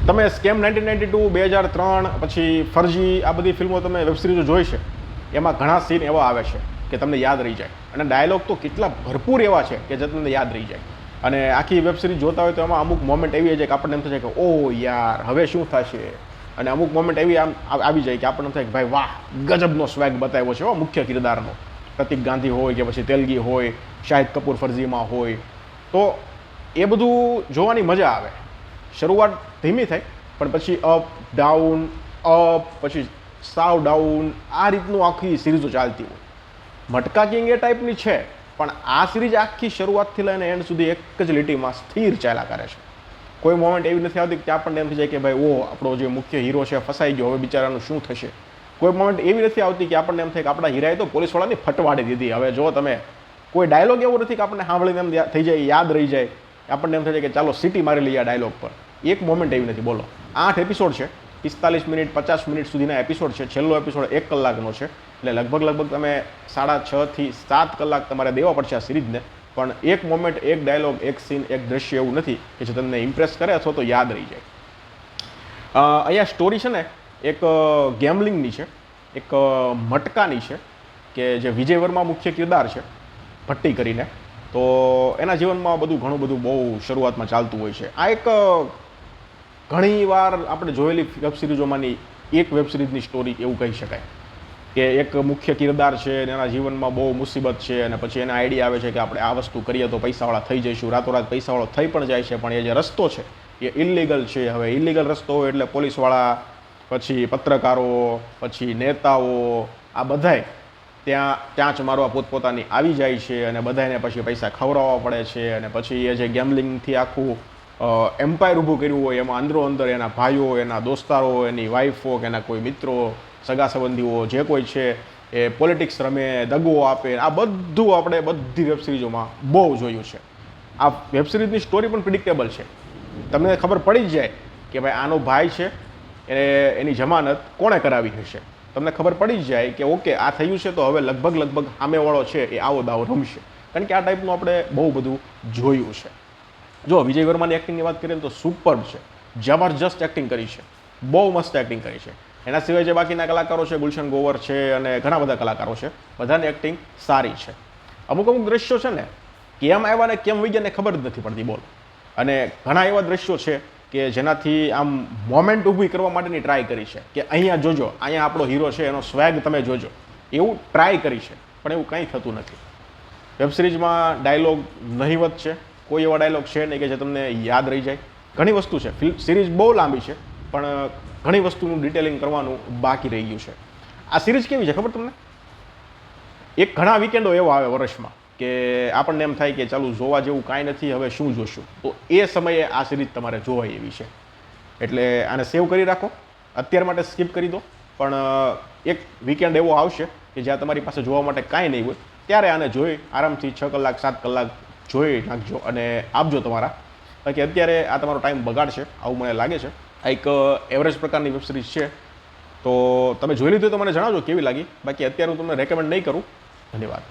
તમે સ્કેમ 1992, 2003 પછી ફરજી આ બધી ફિલ્મો તમે વેબ સિરીઝો જોઈ છે, એમાં ઘણા સીન એવા આવે છે કે તમને યાદ રહી જાય, અને ડાયલોગ તો કેટલા ભરપૂર એવા છે કે જે તમને યાદ રહી જાય. અને આખી વેબ સિરીઝ જોતા હોય તો એમાં અમુક મોમેન્ટ એવી જાય કે આપણને એમ થશે કે ઓ યાર હવે શું થશે, અને અમુક મોમેન્ટ એવી આમ આવી જાય કે આપણને એમ થાય કે ભાઈ વાહ ગજબનો સ્વેગ બતાવ્યો છે મુખ્ય કિરદારનો. પ્રતિક ગાંધી હોય કે પછી તેલગી હોય, શાહિદ કપૂર ફરજીમાં હોય, તો એ બધું જોવાની મજા આવે. શરૂઆત ધીમી થાય પણ પછી અપ ડાઉન પછી સાવ ડાઉન, આ રીતનું આખી સિરીઝો ચાલતી હોય. મટકા કિંગ એ ટાઈપની છે, પણ આ સિરીઝ આખી શરૂઆતથી લઈને એન્ડ સુધી એક જ લીટીમાં સ્થિર ચાલ્યા કરે છે. કોઈ મોમેન્ટ એવી નથી આવતી કે આપણને એમ થઈ જાય કે ભાઈ ઓ આપણો જે મુખ્ય હીરો છે ફસાઈ ગયો, હવે બિચારાનું શું થશે. કોઈ મોમેન્ટ એવી નથી આવતી કે આપણને એમ થાય કે આપણા હીરાએ તો પોલીસવાળાની ફટવાડી દીધી, હવે જો તમે કોઈ ડાયલોગ એવો નથી કે આપણને સાંભળીને એમ થઈ જાય, યાદ રહી જાય, આપણને એમ થઈ જાય કે ચાલો સિટી મારી લઈએ આ ડાયલોગ પર. એક મોમેન્ટ એવી નથી. બોલો 8 એપિસોડ છે, 45 મિનિટ 50 મિનિટ સુધીના એપિસોડ છે. છેલ્લો એપિસોડ 1 કલાકનો છે, એટલે લગભગ તમે 6.5 થી 7 કલાક તમારે દેવા પડશે આ સિરીઝને. પણ એક મોમેન્ટ, એક ડાયલોગ, એક સીન, એક દ્રશ્ય એવું નથી કે જે તમને ઇમ્પ્રેસ કરે અથવા તો યાદ રહી જાય. અહીંયા સ્ટોરી છે ને એક ગેમલિંગની છે, એક મટકાની છે, કે જે વિજય વર્મા મુખ્ય કિરદાર છે ભટ્ટી કરીને. તો એના જીવનમાં ઘણું બધું બહુ શરૂઆતમાં ચાલતું હોય છે. આ એક ઘણી વાર આપણે જોયેલી વેબ સિરીઝોમાંની એક વેબ સિરીઝની સ્ટોરી એવું કહી શકાય કે એક મુખ્ય કિરદાર છે અને એના જીવનમાં બહુ મુસીબત છે, અને પછી એને આઈડિયા આવે છે કે આપણે આ વસ્તુ કરીએ તો પૈસાવાળા થઈ જઈશું. રાતોરાત પૈસાવાળો થઈ પણ જાય છે, પણ એ જે રસ્તો છે એ ઇલીગલ છે. હવે ઇલીગલ રસ્તો હોય એટલે પોલીસવાળા, પછી પત્રકારો, પછી નેતાઓ, આ બધાય ત્યાં જ મારવા પોતપોતાની આવી જાય છે, અને બધાને પછી પૈસા ખવડાવવા પડે છે. અને પછી એ જે ગેમલિંગથી આખું એમ્પાયર ઊભું કર્યું હોય એમાં અંદર એના ભાઈઓ, એના દોસ્તારો, એની વાઈફો, એના કોઈ મિત્રો, સગા સંબંધીઓ જે કોઈ છે એ પોલિટિક્સ રમે, દગો આપે. આ બધું આપણે બધી વેબ સિરીઝોમાં બહુ જોયું છે. આ વેબ સિરીઝની સ્ટોરી પણ પ્રિડિક્ટેબલ છે. તમને ખબર પડી જ જાય કે ભાઈ આનો ભાઈ છે એની જમાનત કોણે કરાવી હશે. તમને ખબર પડી જ જાય કે ઓકે આ થયું છે તો હવે લગભગ સામેવાળો છે એ આવો દાવો રમશે, કારણ કે આ ટાઈપનું આપણે બહુ બધું જોયું છે. જો વિજય વર્માની એક્ટિંગની વાત કરીએ તો સુપર્બ છે, જબરજસ્ત એક્ટિંગ કરી છે, બહુ મસ્ત એક્ટિંગ કરી છે. એના સિવાય જે બાકીના કલાકારો છે, ગુલશન ગ્રોવર છે અને ઘણા બધા કલાકારો છે, બધાની એક્ટિંગ સારી છે. અમુક દ્રશ્યો છે ને કેમ આવ્યા ને કેમ વહી ગયા ને ખબર જ નથી પડતી, બોલ. અને ઘણા એવા દ્રશ્યો છે કે જેનાથી આમ મોમેન્ટ ઊભી કરવા માટેની ટ્રાય કરી છે કે અહીંયા જોજો, અહીંયા આપણો હીરો છે એનો સ્વેગ તમે જોજો, એવું ટ્રાય કરી છે, પણ એવું કંઈ થતું નથી. વેબ સિરીઝમાં ડાયલોગ નહીવત છે, કોઈ એવા ડાયલોગ છે નહીં કે જે તમને યાદ રહી જાય. ઘણી વસ્તુ છે, સિરીઝ બહુ લાંબી છે, પણ ઘણી વસ્તુનું ડિટેલિંગ કરવાનું બાકી રહી ગયું છે. આ સિરીઝ કેવી છે ખબર તમને? એક ઘણા વીકેન્ડો એવો આવે વર્ષમાં કે આપણને એમ થાય કે ચાલુ જોવા જેવું કાંઈ નથી, હવે શું જોશું, તો એ સમયે આ સિરીઝ તમારે જોવાય એવી છે. એટલે આને સેવ કરી રાખો, અત્યાર માટે સ્કીપ કરી દો, પણ એક વીકેન્ડ એવો આવશે કે જ્યાં તમારી પાસે જોવા માટે કાંઈ નહીં હોય, ત્યારે આને જોઈ આરામથી 6 કલાક 7 કલાક જોઈ નાખજો અને આપજો તમારા. બાકી અત્યારે આ તમારો ટાઈમ બગાડશે આવું મને લાગે છે. આ એક એવરેજ પ્રકારની વેબ સિરીઝ છે, તો તમે જોઈ લીધું તો મને જણાવજો કેવી લાગી. બાકી અત્યારે હું તમને રેકમેન્ડ નહીં કરું. ધન્યવાદ.